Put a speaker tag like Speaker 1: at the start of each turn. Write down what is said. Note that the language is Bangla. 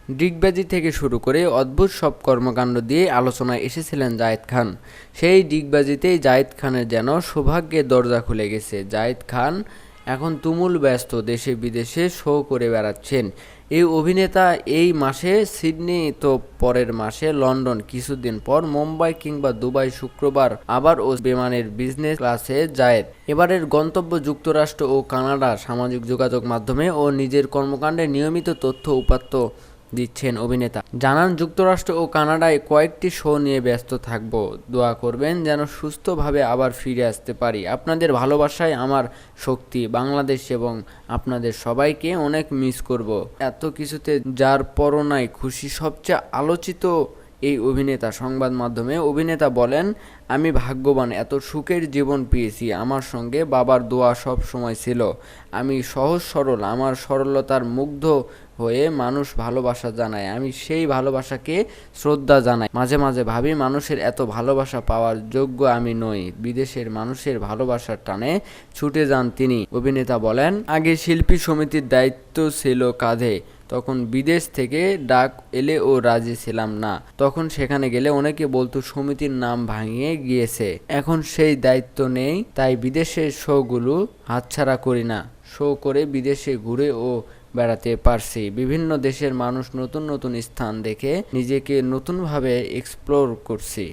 Speaker 1: ডিগবাজি থেকে শুরু করে অদ্ভুত সব কর্মকাণ্ড দিয়ে আলোচনায় এসেছিলেন জায়েদ খান। সেই ডিগবাজিতেই জায়েদ খানের যেন সৌভাগ্যের দরজা খুলে গেছে। জায়েদ খান এখন তুমুল ব্যস্ত, দেশে বিদেশে শো করে বেড়াচ্ছেন। এই অভিনেতা এই মাসে সিডনি, তো পরের মাসে লন্ডন, কিছুদিন পর মুম্বাই কিংবা দুবাই, শুক্রবার আবারও বিমানের বিজনেস ক্লাসে জায়েদ। এবারের গন্তব্য যুক্তরাষ্ট্র ও কানাডা। সামাজিক যোগাযোগ মাধ্যমে ও নিজের কর্মকাণ্ডে নিয়মিত তথ্য উপাত্ত দিচ্ছেন অভিনেতা। জানান, যুক্তরাষ্ট্র ও কানাডায় কয়েকটি শো নিয়ে ব্যস্ত থাকব। দোয়া করবেন যেন সুস্থভাবে আবার ফিরে আসতে পারি। আপনাদের ভালোবাসায় আমার শক্তি। বাংলাদেশ এবং আপনাদের সবাইকে অনেক মিস করব। এত কিছুতে যার পরনাই খুশি সবচেয়ে আলোচিত এই অভিনেতা। সংবাদ মাধ্যমে অভিনেতা বলেন, আমি ভাগ্যবান, এত সুখের জীবন পেয়েছি। আমার সঙ্গে বাবার দোয়া সব সময় ছিল। আমি সহজ সরল, আমার সরলতার মুগ্ধ হয়ে মানুষ ভালোবাসা জানায়। আমি সেই ভালোবাসাকে শ্রদ্ধা জানাই। মাঝে মাঝে ভাবি, মানুষের এত ভালোবাসা পাওয়ার যোগ্য আমি নই। বিদেশের মানুষের ভালোবাসার টানে ছুটে যান তিনি। অভিনেতা বলেন, আগে শিল্পী সমিতির দায়িত্ব ছিল কাঁধে। তখন বিদেশ থেকে ডাক এলে ও রাজি ছিলাম না। তখন সেখানে গেলে অনেকে বলতো সমিতির নাম ভাঙিয়ে গিয়েছে। এখন সেই দায়িত্ব নেই, তাই বিদেশের শোগুলো হাতছাড়া করি না। শো করে বিদেশে ঘুরে ও বেড়াতে পারছি। বিভিন্ন দেশের মানুষ, নতুন নতুন স্থান দেখে নিজেকে নতুনভাবে এক্সপ্লোর করছি।